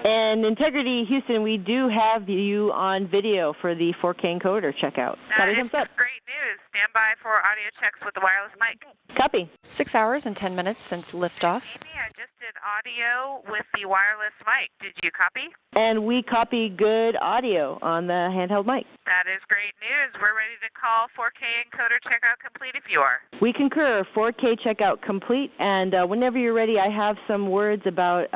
And Integrity Houston, we do have you on video for the 4K encoder checkout. That is great news. Stand by for audio checks with the wireless mic. Copy. 6 hours and 10 minutes since liftoff. Amy, I just did audio with the wireless mic. Did you copy? And we copy good audio on the handheld mic. That is great news. We're ready to call 4K encoder checkout complete if you are. We concur. 4K checkout complete. And whenever you're ready, I have some words about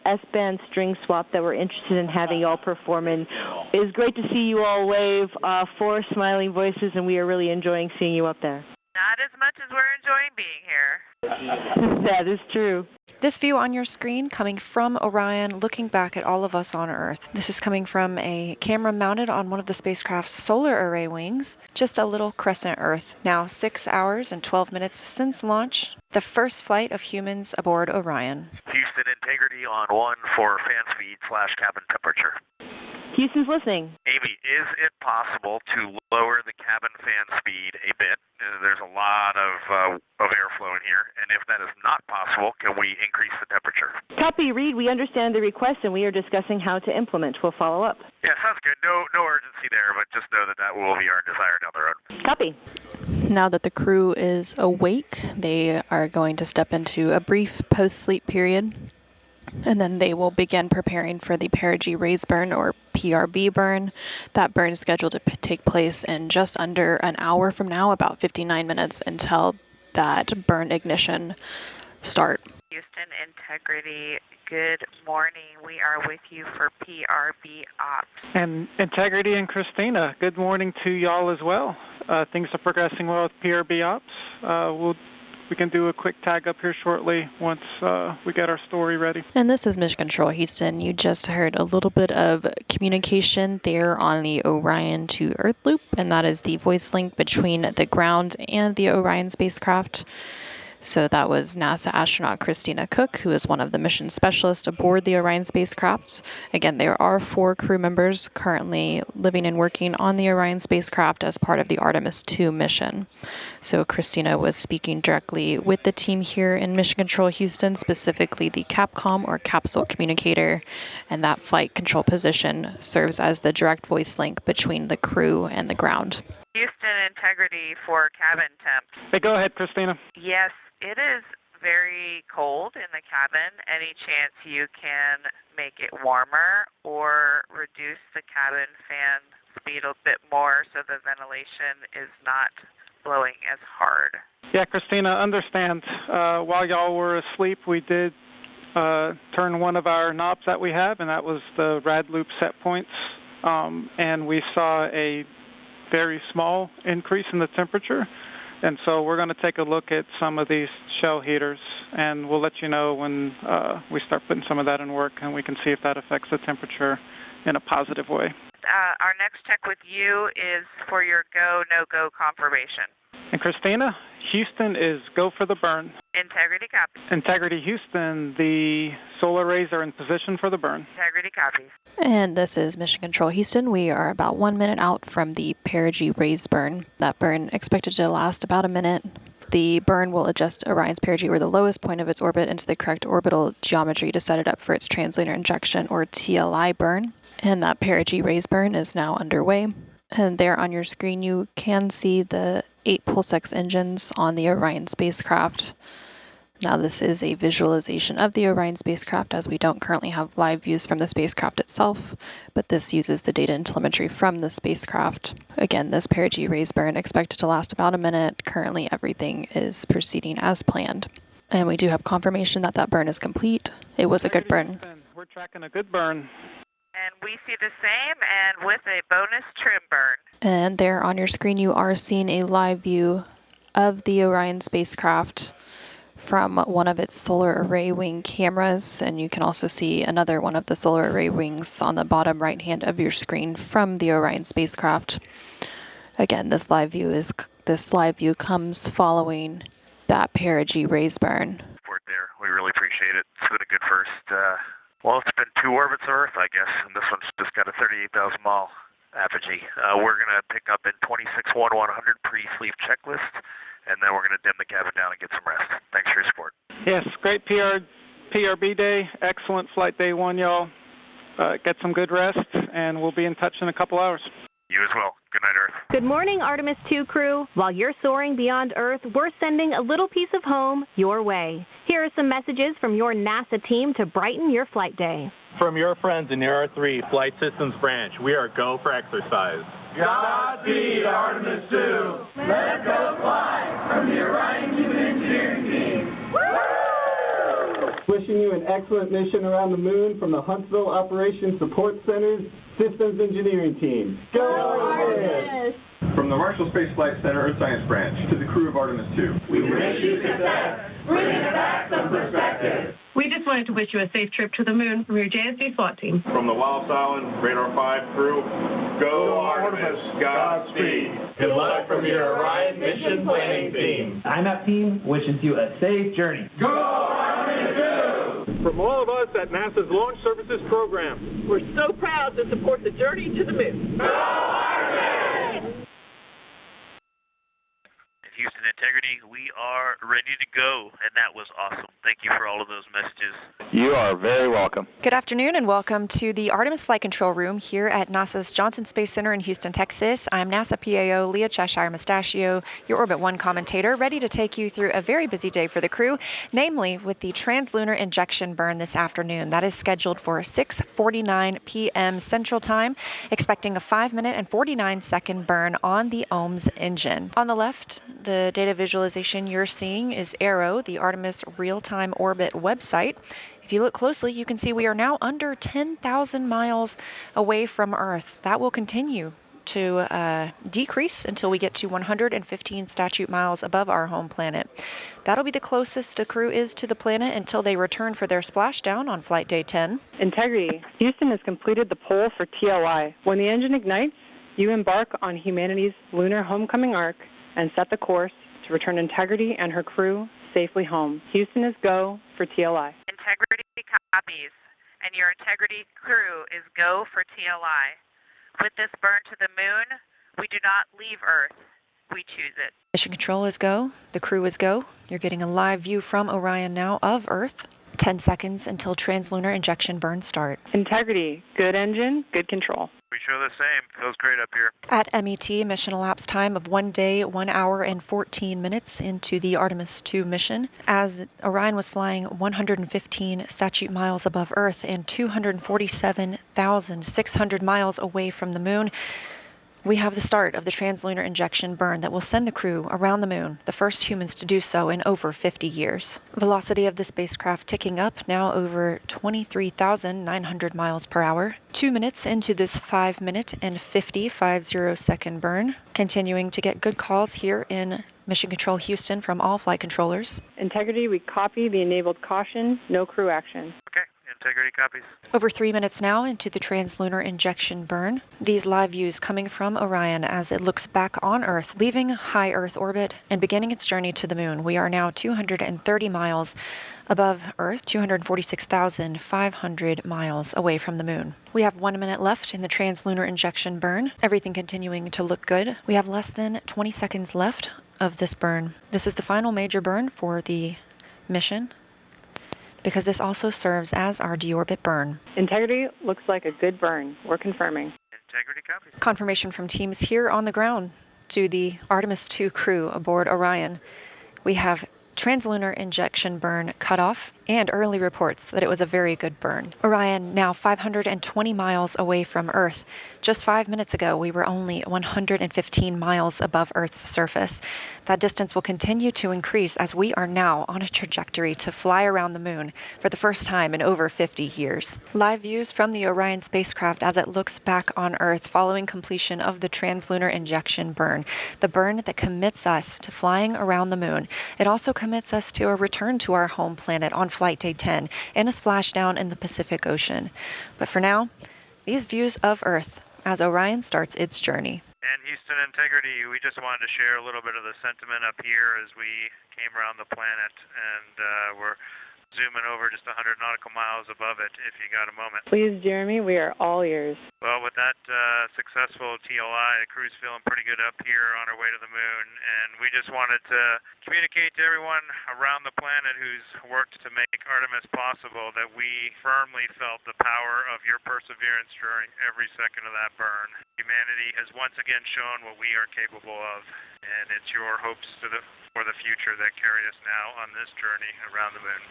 S-band string swap that we're interested in having you all perform. And it is great to see you all wave 4 smiling voices, and we are really enjoying seeing you up there. Not as much as we're enjoying being here. That is true. This view on your screen coming from Orion, looking back at all of us on Earth. This is coming from a camera mounted on one of the spacecraft's solar array wings, just a little crescent Earth. Now 6 hours and 12 minutes since launch, the first flight of humans aboard Orion. Houston, Integrity on 1 for fan speed / cabin temperature. Houston's listening. Amy, is it possible to lower the cabin fan speed a bit? There's a lot of airflow in here, and if that is not possible, can we increase the temperature? Copy, Reed. We understand the request, and we are discussing how to implement. We'll follow up. Yeah, sounds good. No urgency there, but just know that will be our desire down the road. Copy. Now that the crew is awake, they are going to step into a brief post-sleep period. And then they will begin preparing for the perigee raise burn, or PRB burn. That burn is scheduled to take place in just under an hour from now, about 59 minutes until that burn ignition start. Houston, Integrity, good morning. We are with you for PRB ops. And Integrity and Christina, good morning to y'all as well. Things are progressing well with PRB ops. We can do a quick tag up here shortly once we get our story ready. And this is Mission Control Houston. You just heard a little bit of communication there on the Orion to Earth loop, and that is the voice link between the ground and the Orion spacecraft. So that was NASA astronaut Christina Cook, who is one of the mission specialists aboard the Orion spacecraft. Again, there are 4 crew members currently living and working on the Orion spacecraft as part of the Artemis 2 mission. So Christina was speaking directly with the team here in Mission Control Houston, specifically the CAPCOM, or capsule communicator, and that flight control position serves as the direct voice link between the crew and the ground. Houston, Integrity for cabin temps. Hey, go ahead, Christina. Yes, it is very cold in the cabin. Any chance you can make it warmer or reduce the cabin fan speed a bit more so the ventilation is not blowing as hard? Yeah, Christina, understand. While y'all were asleep, we did turn one of our knobs that we have, and that was the rad loop set points. And we saw a very small increase in the temperature. And so we're going to take a look at some of these shell heaters, and we'll let you know when we start putting some of that in work, and we can see if that affects the temperature in a positive way. Our next check with you is for your go, no-go confirmation. And Christina, Houston is go for the burn. Integrity copy. Integrity Houston, the solar arrays are in position for the burn. Integrity copies. And this is Mission Control Houston. We are about 1 minute out from the perigee raise burn. That burn expected to last about a minute. The burn will adjust Orion's perigee, or the lowest point of its orbit, into the correct orbital geometry to set it up for its translator injection, or TLI burn. And that perigee raise burn is now underway. And there on your screen you can see the 8 Pulse-X engines on the Orion spacecraft. Now this is a visualization of the Orion spacecraft, as we don't currently have live views from the spacecraft itself, but this uses the data and telemetry from the spacecraft. Again, this perigee raise burn expected to last about a minute. Currently everything is proceeding as planned. And we do have confirmation that that burn is complete. It was a good burn. We're tracking a good burn. And we see the same, and with a bonus trim burn. And there on your screen you are seeing a live view of the Orion spacecraft from one of its solar array wing cameras, and you can also see another one of the solar array wings on the bottom right hand of your screen from the Orion spacecraft. Again, this live view comes following that perigee raise burn. Support there. We really appreciate it. It's been a good first. Well, it's been 2 orbits of Earth, I guess, and this one's just got a 38,000 mile apogee. We're going to pick up in 26-1-100 pre-sleep checklist, and then we're going to dim the cabin down and get some rest. Thanks for your support. Yes, great PRB day. Excellent flight day 1, y'all. get some good rest, and we'll be in touch in a couple hours. You as well. Good night, Earth. Good morning, Artemis 2 crew. While you're soaring beyond Earth, we're sending a little piece of home your way. Here are some messages from your NASA team to brighten your flight day. From your friends in the R3 Flight Systems Branch, we are go for exercise. Godspeed, Artemis 2. Let's go fly from the Orion Human Engineering Team. Woo! Wishing you an excellent mission around the moon from the Huntsville Operations Support Center's Systems Engineering Team. Go Artemis! From the Marshall Space Flight Center Earth Science Branch to the crew of Artemis 2. We wish you success, bringing back some perspective. We just wanted to wish you a safe trip to the moon from your JSC SWAT team. From the Wallops Island Radar 5 crew, go Artemis, Godspeed. Good luck from your Orion Mission Planning Team. IMAP team wishes you a safe journey. Go Artemis 2! From all of us at NASA's Launch Services Program, we're so proud to support the journey to the moon. Go Artemis! Houston Integrity, we are ready to go, and that was awesome. Thank you for all of those messages. you are very welcome. Good afternoon and welcome to the Artemis Flight Control Room here at NASA's Johnson Space Center in Houston, Texas. I'm NASA PAO Leah Cheshire Mustachio, your Orbit 1 commentator, ready to take you through a very busy day for the crew, namely with the translunar injection burn this afternoon. That is scheduled for 6:49 p.m. Central Time, expecting a 5-minute and 49-second burn on the OMS engine. On the left, the data visualization you're seeing is ARROW, the Artemis Real-Time Orbit website. If you look closely, you can see we are now under 10,000 miles away from Earth. That will continue to decrease until we get to 115 statute miles above our home planet. That'll be the closest the crew is to the planet until they return for their splashdown on flight day 10. Integrity. Houston has completed the poll for TLI. When the engine ignites, you embark on humanity's lunar homecoming arc and set the course to return Integrity and her crew safely home. Houston is go for TLI. Integrity copies, and your Integrity crew is go for TLI. With this burn to the moon, we do not leave Earth. We choose it. Mission control is go. The crew is go. You're getting a live view from Orion now of Earth. 10 seconds until translunar injection burns start. Integrity. Good engine, good control. We show the same. Feels great up here. At MET, mission elapsed time of 1 day, 1 hour, and 14 minutes into the Artemis 2 mission, as Orion was flying 115 statute miles above Earth and 247,600 miles away from the moon. We have the start of the translunar injection burn that will send the crew around the moon, the first humans to do so in over 50 years. Velocity of the spacecraft ticking up, now over 23,900 miles per hour. 2 minutes into this 5-minute and 50 second burn. Continuing to get good calls here in Mission Control Houston from all flight controllers. Integrity, we copy the enabled caution, no crew action. Okay. Integrity copies. Over 3 minutes now into the translunar injection burn. These live views coming from Orion as it looks back on Earth, leaving high Earth orbit and beginning its journey to the moon. We are now 230 miles above Earth, 246,500 miles away from the moon. We have 1 minute left in the translunar injection burn. Everything continuing to look good. We have less than 20 seconds left of this burn. This is the final major burn for the mission, because this also serves as our deorbit burn. Integrity looks like a good burn. We're confirming. Integrity copies. Confirmation from teams here on the ground to the Artemis 2 crew aboard Orion. We have translunar injection burn cutoff and early reports that it was a very good burn. Orion now 520 miles away from Earth. Just 5 minutes ago, we were only 115 miles above Earth's surface. That distance will continue to increase as we are now on a trajectory to fly around the moon for the first time in over 50 years. Live views from the Orion spacecraft as it looks back on Earth following completion of the translunar injection burn, the burn that commits us to flying around the moon. It also commits us to a return to our home planet on flight day 10 and a splashdown in the Pacific Ocean. But for now, these views of Earth as Orion starts its journey. And Houston Integrity, we just wanted to share a little bit of the sentiment up here as we came around the planet, and we're zooming over just 100 nautical miles above it if you got a moment. Please, Jeremy, we are all ears. Well, with that successful TLI, the crew's feeling pretty good up here on our way to the moon, and we just wanted to communicate to everyone around the planet who's worked to make Artemis possible that we firmly felt the power of your perseverance during every second of that burn. Humanity has once again shown what we are capable of, and it's your hopes for the future that carry us now on this journey around the moon.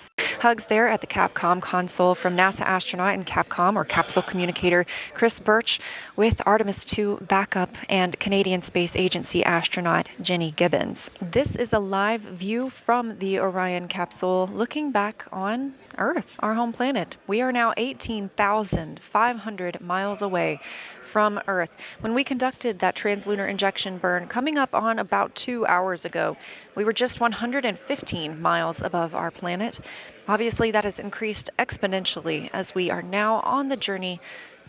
Hugs there at the Capcom console from NASA astronaut and Capcom, or capsule communicator, Chris Birch, with Artemis II backup and Canadian Space Agency astronaut Jenny Gibbons. This is a live view from the Orion capsule looking back on Earth, our home planet. We are now 18,500 miles away from Earth. When we conducted that translunar injection burn coming up on about 2 hours ago, we were just 115 miles above our planet. Obviously, that has increased exponentially as we are now on the journey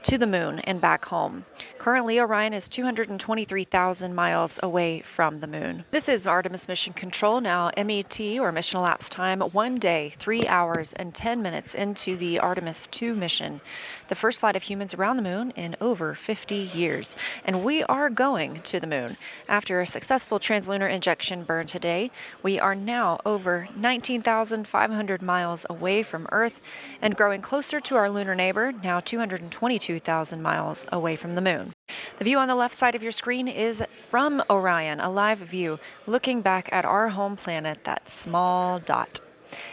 to the moon and back home. Currently, Orion is 223,000 miles away from the moon. This is Artemis Mission Control, now MET, or mission elapsed time, 1 day, 3 hours, and 10 minutes into the Artemis II mission, the first flight of humans around the moon in over 50 years. And we are going to the moon. After a successful translunar injection burn today, we are now over 19,500 miles away from Earth and growing closer to our lunar neighbor, now 222,000 miles away from the moon. The view on the left side of your screen is from Orion, a live view looking back at our home planet, that small dot.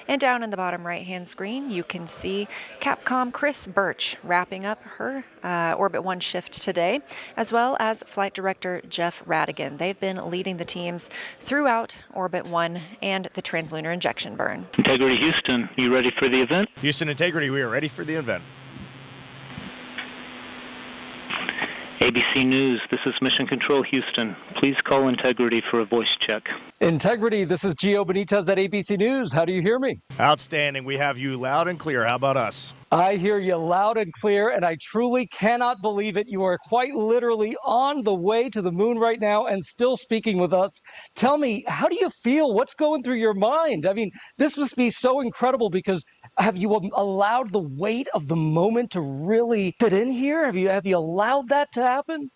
And down in the bottom right-hand screen, you can see Capcom Chris Birch wrapping up her Orbit 1 shift today, as well as Flight Director Jeff Radigan. They've been leading the teams throughout Orbit 1 and the translunar injection burn. Integrity Houston, you ready for the event? Houston Integrity, we are ready for the event. ABC News, this is Mission Control Houston. Please call Integrity for a voice check. Integrity, this is Gio Benitez at ABC News. How do you hear me? Outstanding. We have you loud and clear. How about us? I hear you loud and clear, and I truly cannot believe it. You are quite literally on the way to the moon right now and still speaking with us. Tell me, how do you feel? What's going through your mind? I mean, this must be so incredible because have you allowed the weight of the moment to really fit in here? Have you allowed that to happen?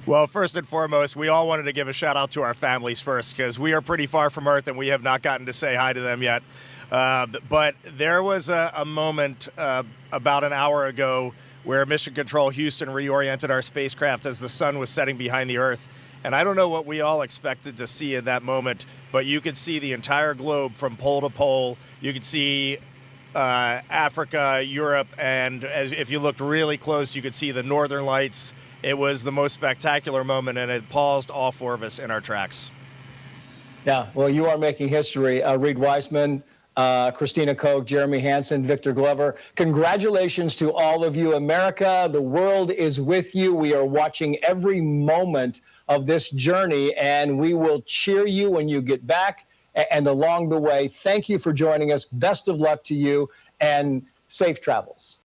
Well, first and foremost, we all wanted to give a shout out to our families first because we are pretty far from Earth and we have not gotten to say hi to them yet. But there was a moment about an hour ago where Mission Control Houston reoriented our spacecraft as the sun was setting behind the Earth. And I don't know what we all expected to see in that moment, but you could see the entire globe from pole to pole. You could see Africa, Europe, and if you looked really close, you could see the northern lights. It was the most spectacular moment, and it paused all four of us in our tracks. Yeah, well, you are making history. Reed Weissman, Christina Koch, Jeremy Hansen, Victor Glover. Congratulations to all of you. America, the world is with you. We are watching every moment of this journey, and we will cheer you when you get back and along the way. Thank you for joining us. Best of luck to you, and safe travels.